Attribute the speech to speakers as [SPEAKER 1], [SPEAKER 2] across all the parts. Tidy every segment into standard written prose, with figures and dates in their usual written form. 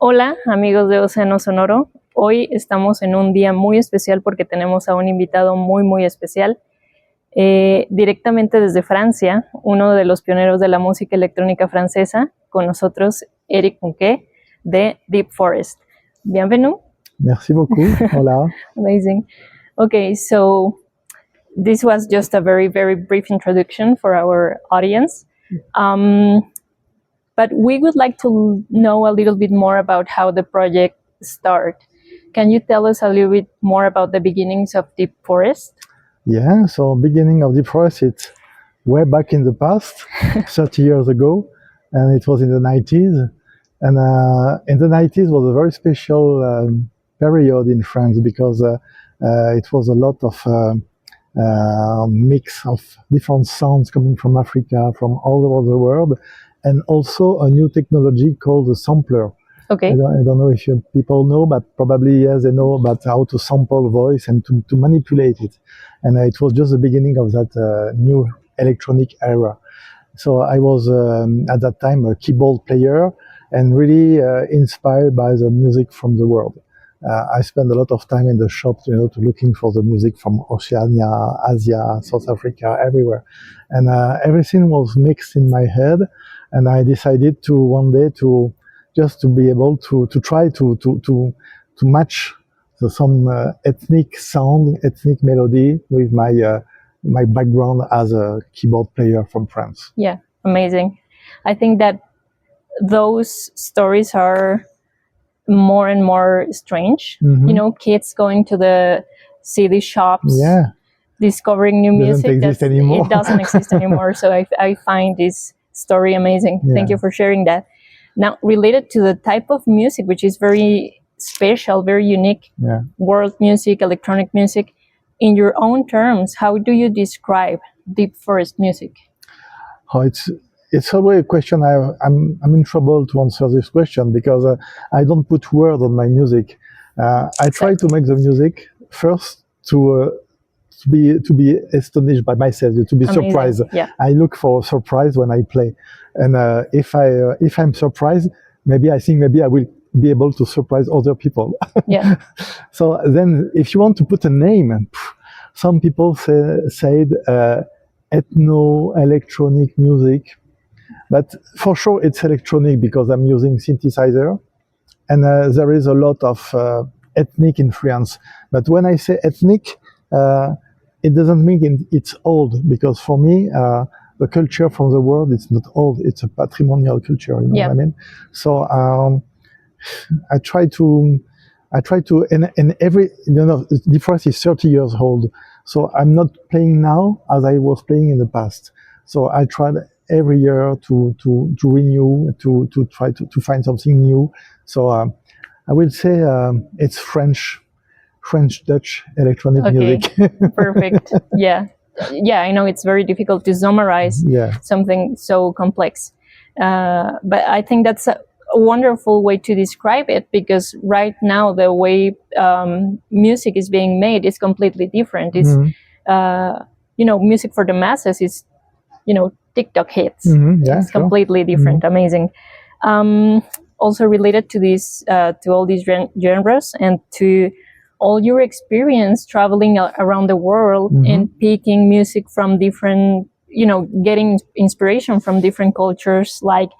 [SPEAKER 1] Hola amigos de Océano Sonoro, hoy estamos en un día muy especial porque tenemos a un invitado muy especial, directamente desde Francia, uno de los pioneros de la música electrónica francesa, con nosotros Éric Mouquet de Deep Forest. Bienvenue.
[SPEAKER 2] Merci beaucoup. Hola.
[SPEAKER 1] Amazing. Okay, so this was just a very brief introduction for our audience. But we would like to know a little bit more about how the project started. Can you tell us a little bit more about the beginnings of Deep Forest?
[SPEAKER 2] Yeah, so beginning of Deep Forest, it's way back in the past, 30 years ago, and it was in the 90s. And in the 90s was a very special period in France because it was a lot of mix of different sounds coming from Africa, from all over the world, and also a new technology called the sampler.
[SPEAKER 1] Okay.
[SPEAKER 2] I don't know if people know, but probably yes, they know about how to sample voice and to manipulate it. And it was just the beginning of that new electronic era. So I was at that time a keyboard player and really inspired by the music from the world. I spent a lot of time in the shop, to looking for the music from Oceania, Asia, South Africa, everywhere. And everything was mixed in my head. And I decided to one day to be able to try to match some ethnic sound, ethnic melody with my background as a keyboard player from France.
[SPEAKER 1] Yeah, amazing. I think that those stories are more and more strange.
[SPEAKER 2] Mm-hmm.
[SPEAKER 1] Kids going to the CD shops,
[SPEAKER 2] yeah,
[SPEAKER 1] discovering new music.
[SPEAKER 2] Doesn't exist anymore.
[SPEAKER 1] It doesn't exist anymore. So I find this story amazing.
[SPEAKER 2] Yeah.
[SPEAKER 1] Thank you for sharing that. Now, related to the type of music, which is very special, very unique, world music, electronic music, in your own terms, how do you describe Deep Forest music?
[SPEAKER 2] Oh, it's always a question. I'm in trouble to answer this question because I don't put words on my music. I try to make the music first to be astonished by myself, to be
[SPEAKER 1] Amazing.
[SPEAKER 2] Surprised.
[SPEAKER 1] Yeah.
[SPEAKER 2] I look for a surprise when I play, and if I'm surprised, maybe I will be able to surprise other people.
[SPEAKER 1] Yeah.
[SPEAKER 2] So then, if you want to put a name, some people said ethno-electronic music, but for sure it's electronic because I'm using synthesizer, and there is a lot of ethnic influence. But when I say ethnic, it doesn't mean it's old, because for me, the culture from the world, it's not old, it's a patrimonial culture, what I mean? So I try to, and every, Deep Forest is 30 years old, so I'm not playing now as I was playing in the past. So I tried every year to renew, to try to find something new. So I will say it's French-Dutch electronic music.
[SPEAKER 1] Perfect. Yeah, I know it's very difficult to summarize something so complex. But I think that's a wonderful way to describe it, because right now the way music is being made is completely different. It's, music for the masses is, TikTok hits. It's completely different. Amazing. Also related to this, to all these genres, and to all your experience traveling around the world and picking music from different, getting inspiration from different cultures, like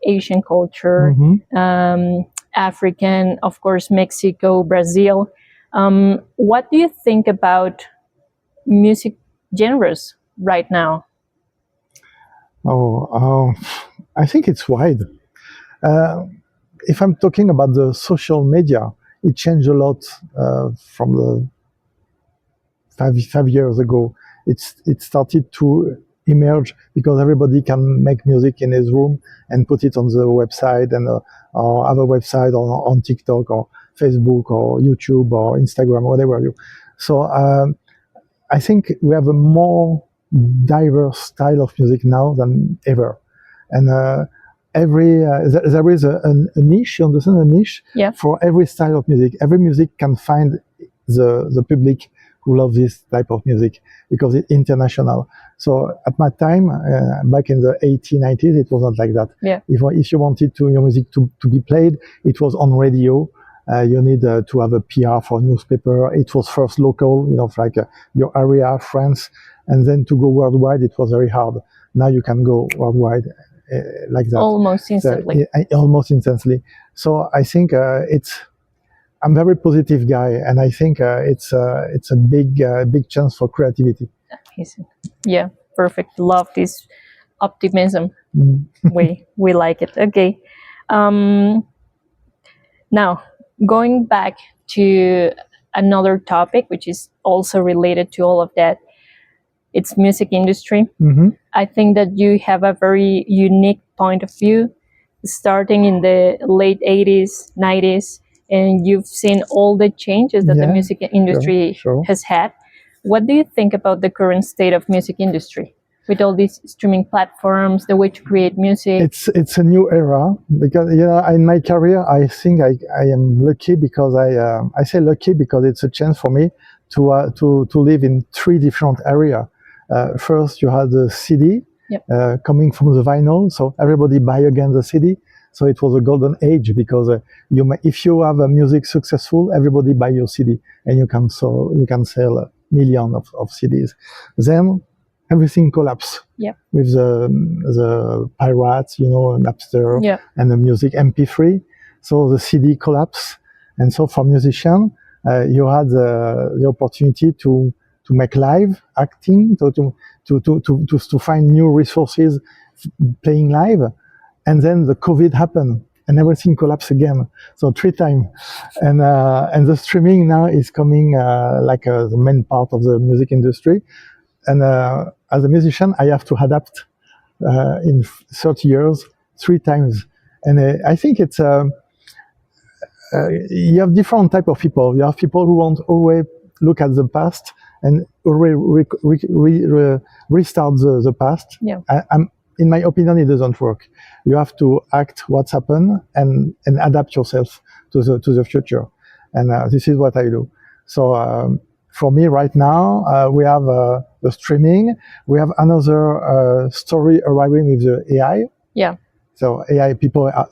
[SPEAKER 1] Asian culture, African, of course, Mexico, Brazil. What do you think about music genres right now?
[SPEAKER 2] I think it's wide. If I'm talking about the social media, it changed a lot from the 5 years ago. It started to emerge because everybody can make music in his room and put it on the website, and or have a website on TikTok or Facebook or YouTube or Instagram, whatever you. So I think we have a more diverse style of music now than ever, and there is a niche. You understand, a niche for every style of music. Every music can find the public who love this type of music because it's international. So at my time, back in the 80s, 90s, it wasn't like that.
[SPEAKER 1] Yeah.
[SPEAKER 2] If you wanted your music to be played, it was on radio. You need to have a PR for newspaper. It was first local, like your area, France, and then to go worldwide, it was very hard. Now you can go worldwide like that.
[SPEAKER 1] Almost instantly.
[SPEAKER 2] Almost instantly. So I think I'm a very positive guy, and I think it's a big chance for creativity.
[SPEAKER 1] Yeah, perfect. Love this optimism. We like it. Okay. Now, going back to another topic, which is also related to all of that, it's music industry.
[SPEAKER 2] Mm-hmm.
[SPEAKER 1] I think that you have a very unique point of view, starting in the late 80s, 90s, and you've seen all the changes that the music industry has had. What do you think about the current state of music industry? With all these streaming platforms, the way to create music?
[SPEAKER 2] It's a new era because in my career I think I am lucky because I say lucky because it's a chance for me to live in three different areas. First, you had the CD coming from the vinyl, so everybody buy again the CD. So it was a golden age because if you have a music successful, everybody buy your CD and you can sell millions of CDs. Then everything collapsed with the pirates, Napster, and the music MP3. So the CD collapsed, and so for musicians, you had the opportunity to make live acting, to find new resources, playing live, and then the COVID happened. And everything collapsed again, so 3 times, and the streaming now is coming like the main part of the music industry. And as a musician, I have to adapt in 30 years 3 times. And I think it's you have different type of people. You have people who want always look at the past and always restart the past.
[SPEAKER 1] Yeah.
[SPEAKER 2] In my opinion, it doesn't work. You have to act what's happened and adapt yourself to the future. And this is what I do. So for me right now, we have the streaming. We have another story arriving with the AI.
[SPEAKER 1] Yeah.
[SPEAKER 2] So AI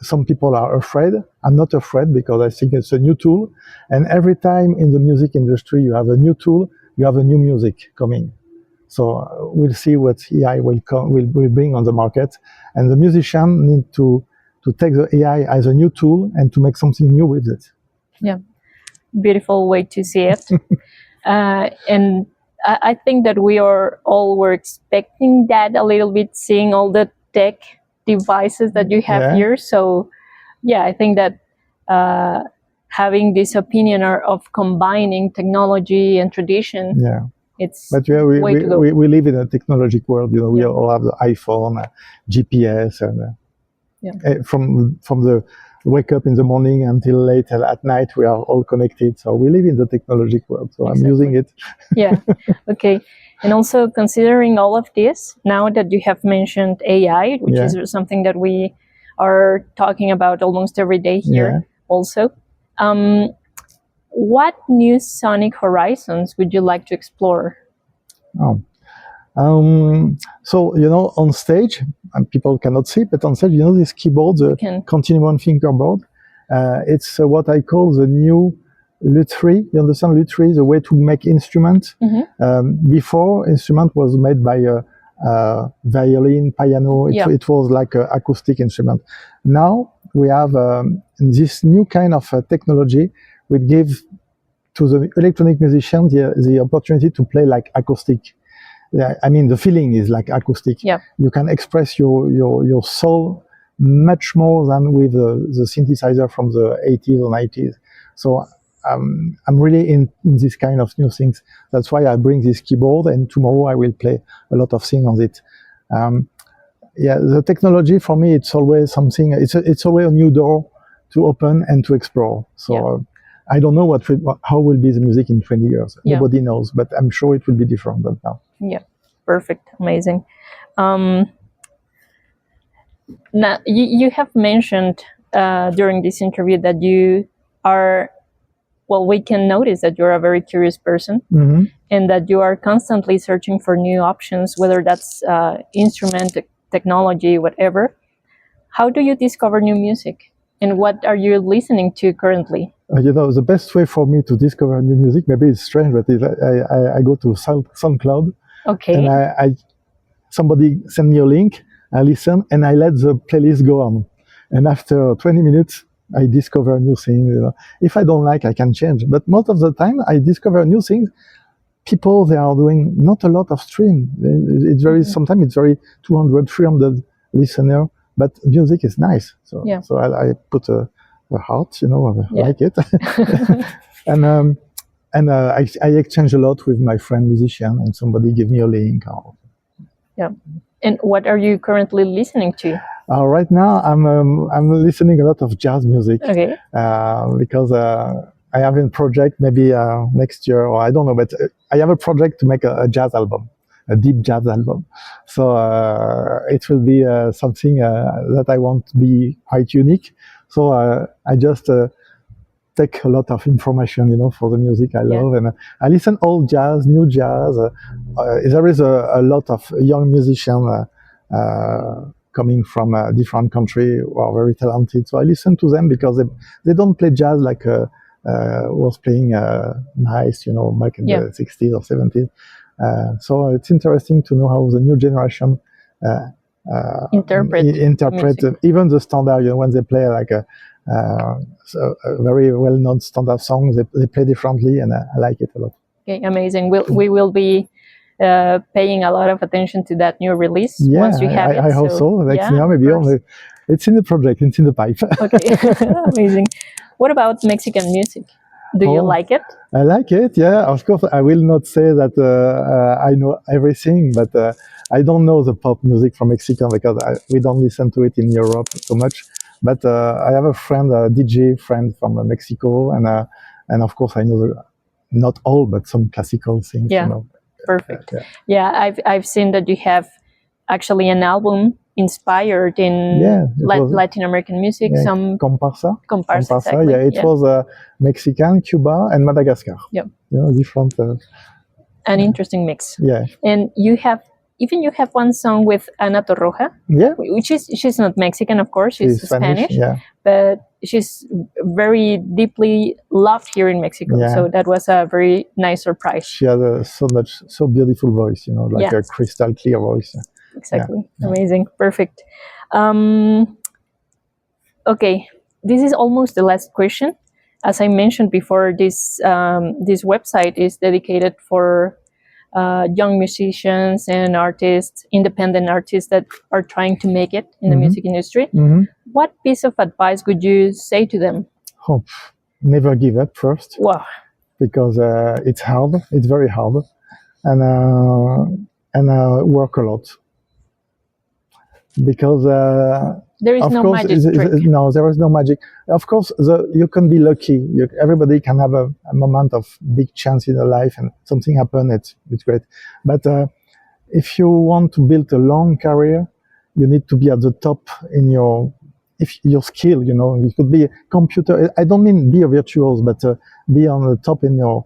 [SPEAKER 2] some people are afraid. I'm not afraid because I think it's a new tool. And every time in the music industry, you have a new tool, you have a new music coming. So we'll see what AI will bring on the market, and the musician need to take the AI as a new tool and to make something new with it.
[SPEAKER 1] Yeah, beautiful way to see it. And I think that we're expecting that a little bit, seeing all the tech devices that you have here. So I think that having this opinion of combining technology and tradition. But
[SPEAKER 2] we live in a technological world. We all have the iPhone, GPS, and from the wake up in the morning until late at night, we are all connected. So we live in the technological world. So I'm using it.
[SPEAKER 1] Okay. And also considering all of this, now that you have mentioned AI, which is something that we are talking about almost every day here, also. What new sonic horizons would you like to explore?
[SPEAKER 2] So, on stage, and people cannot see, but on stage, this keyboard, the continuum fingerboard, it's what I call the new lutherie. You understand lutherie, the way to make instruments. Before, instrument was made by a violin, piano. It was like an acoustic instrument. Now, we have this new kind of technology which gives to the electronic musician the opportunity to play like acoustic. I mean, the feeling is like acoustic. You can express your soul much more than with the synthesizer from the 80s or 90s. So I'm really in this kind of new things. That's why I bring this keyboard, and tomorrow I will play a lot of things on it. The technology for me, it's always something. It's always a new door to open and to explore. So I don't know how will be the music in 20 years. Nobody knows, but I'm sure it will be different than now.
[SPEAKER 1] Yeah, perfect, amazing. Now you have mentioned during this interview that you are well, we can notice that you're a very curious person, and that you are constantly searching for new options, whether that's instrument, technology, whatever. How do you discover new music? And what are you listening to currently?
[SPEAKER 2] The best way for me to discover new music, maybe it's strange, but I go to SoundCloud.
[SPEAKER 1] Okay.
[SPEAKER 2] And somebody send me a link, I listen, and I let the playlist go on. And after 20 minutes, I discover new things. If I don't like, I can change. But most of the time, I discover new things. People, they are doing not a lot of stream. It's very, sometimes it's very 200, 300 listener, but music is nice. So I put a heart, I like it. And I exchange a lot with my friend musician, and somebody give me a link.
[SPEAKER 1] Yeah. And what are you currently listening to?
[SPEAKER 2] Right now, I'm listening a lot of jazz music.
[SPEAKER 1] Okay.
[SPEAKER 2] Because I have a project maybe next year, or I don't know, but I have a project to make a jazz album, a deep jazz album. So it will be something that I want to be quite unique. So I just take a lot of information, for the music I love, and I listen old jazz, new jazz. There is a lot of young musicians coming from a different country who are very talented. So I listen to them because they don't play jazz like was playing nice, back in the 60s or 70s. So it's interesting to know how the new generation interpret even the standard, when they play like a very well-known standard song, they play differently, and I like it a lot.
[SPEAKER 1] Okay, amazing. We will be paying a lot of attention to that new release once you have it.
[SPEAKER 2] I hope so. Next year, maybe it's in the project, it's in the pipe.
[SPEAKER 1] Okay, amazing. What about Mexican music? Do you like it?
[SPEAKER 2] I like it, yeah. Of course, I will not say that I know everything, but I don't know the pop music from Mexico because we don't listen to it in Europe so much. But I have a friend, a DJ friend from Mexico, and of course I know not all, but some classical things.
[SPEAKER 1] Yeah, perfect. Yeah, I've seen that you have actually an album inspired in Latin American music. Some comparsa. Exactly.
[SPEAKER 2] Yeah, it was Mexican, Cuba, and Madagascar.
[SPEAKER 1] Yeah,
[SPEAKER 2] different.
[SPEAKER 1] An interesting mix.
[SPEAKER 2] Yeah,
[SPEAKER 1] and you have one song with Ana Torroja.
[SPEAKER 2] Yeah,
[SPEAKER 1] which she's not Mexican, of course. She's Spanish.
[SPEAKER 2] Yeah,
[SPEAKER 1] but she's very deeply loved here in Mexico. Yeah. So that was a very nice surprise.
[SPEAKER 2] She has so beautiful voice, like a crystal clear voice.
[SPEAKER 1] Exactly. Yeah. Amazing. Perfect. Okay, this is almost the last question. As I mentioned before, this website is dedicated for young musicians and artists, independent artists that are trying to make it in the music industry. What piece of advice would you say to them?
[SPEAKER 2] Never give up first.
[SPEAKER 1] Wow.
[SPEAKER 2] Because it's hard. It's very hard, and work a lot. Because
[SPEAKER 1] there is no magic trick.
[SPEAKER 2] No, there is no magic. Of course, you can be lucky. Everybody can have a moment of big chance in their life and something happen. It's great. But if you want to build a long career, you need to be at the top in your skill. It could be a computer. I don't mean be a virtuoso, but be on the top in your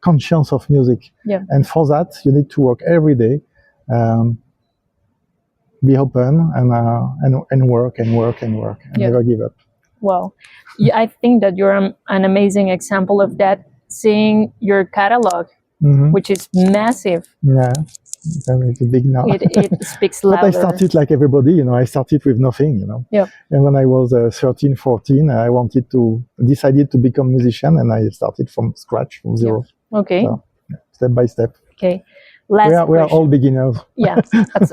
[SPEAKER 2] conscience of music.
[SPEAKER 1] Yeah.
[SPEAKER 2] And for that, you need to work every day. Be open and work and never give up.
[SPEAKER 1] Wow. I think that you're an amazing example of that, seeing your catalog, which is massive.
[SPEAKER 2] Yeah, it's big now.
[SPEAKER 1] It speaks louder.
[SPEAKER 2] But I started like everybody, I started with nothing,
[SPEAKER 1] Yeah.
[SPEAKER 2] And when I was 13, 14, I decided to become a musician, and I started from scratch, from zero.
[SPEAKER 1] Yeah. Okay.
[SPEAKER 2] So, step by step.
[SPEAKER 1] Okay.
[SPEAKER 2] We are all beginners.
[SPEAKER 1] Yeah,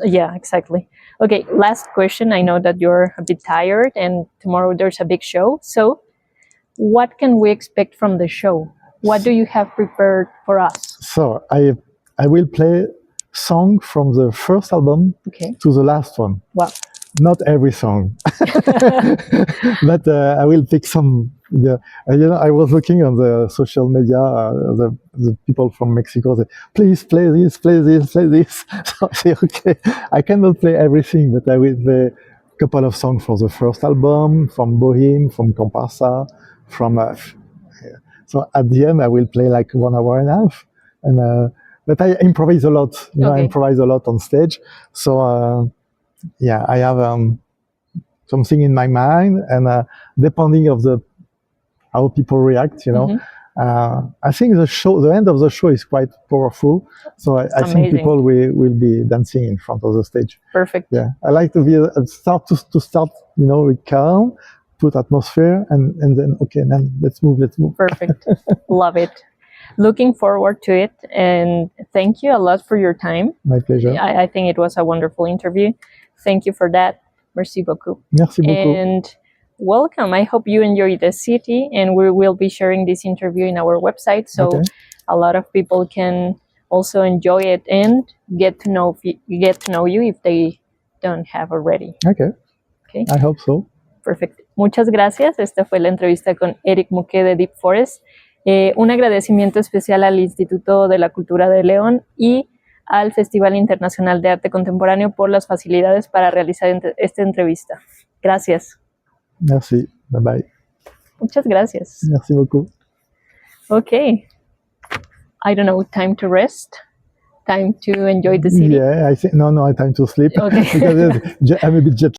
[SPEAKER 1] yeah, exactly. Okay, last question. I know that you're a bit tired and tomorrow there's a big show. So what can we expect from the show? What do you have prepared for us?
[SPEAKER 2] So I will play song from the first album to the last one.
[SPEAKER 1] Wow.
[SPEAKER 2] Not every song, but I will pick some. I was looking on the social media, the people from Mexico say, please play this, play this, play this. So I say, okay, I cannot play everything, but I will play a couple of songs for the first album, from Bohème, from Comparsa, from So at the end, I will play like 1 hour and a half. And but I improvise a lot. I improvise a lot on stage. So I have something in my mind, and depending of how people react, I think the end of the show is quite powerful. So I think people will be dancing in front of the stage.
[SPEAKER 1] Perfect.
[SPEAKER 2] Yeah, I like to be start, with calm, put atmosphere, and then then let's move.
[SPEAKER 1] Perfect. Love it. Looking forward to it, and thank you a lot for your time.
[SPEAKER 2] My pleasure.
[SPEAKER 1] I think it was a wonderful interview. Thank you for that. Merci beaucoup.
[SPEAKER 2] Merci beaucoup.
[SPEAKER 1] And welcome. I hope you enjoy the city, and we will be sharing this interview in our website, so a lot of people can also enjoy it and get to know you if they don't have already.
[SPEAKER 2] Okay. I hope so.
[SPEAKER 1] Perfect. Muchas gracias. Esta fue la entrevista con Éric Mouquet de Deep Forest. Un agradecimiento especial al Instituto de la Cultura de León y al Festival Internacional de Arte Contemporáneo por las facilidades para realizar esta entrevista. Gracias.
[SPEAKER 2] Merci. Bye bye.
[SPEAKER 1] Muchas gracias.
[SPEAKER 2] Merci beaucoup.
[SPEAKER 1] Okay. I don't know, time to rest? Time to enjoy the city?
[SPEAKER 2] Yeah, I think, no, time to sleep.
[SPEAKER 1] Okay.
[SPEAKER 2] Because I'm a bit jet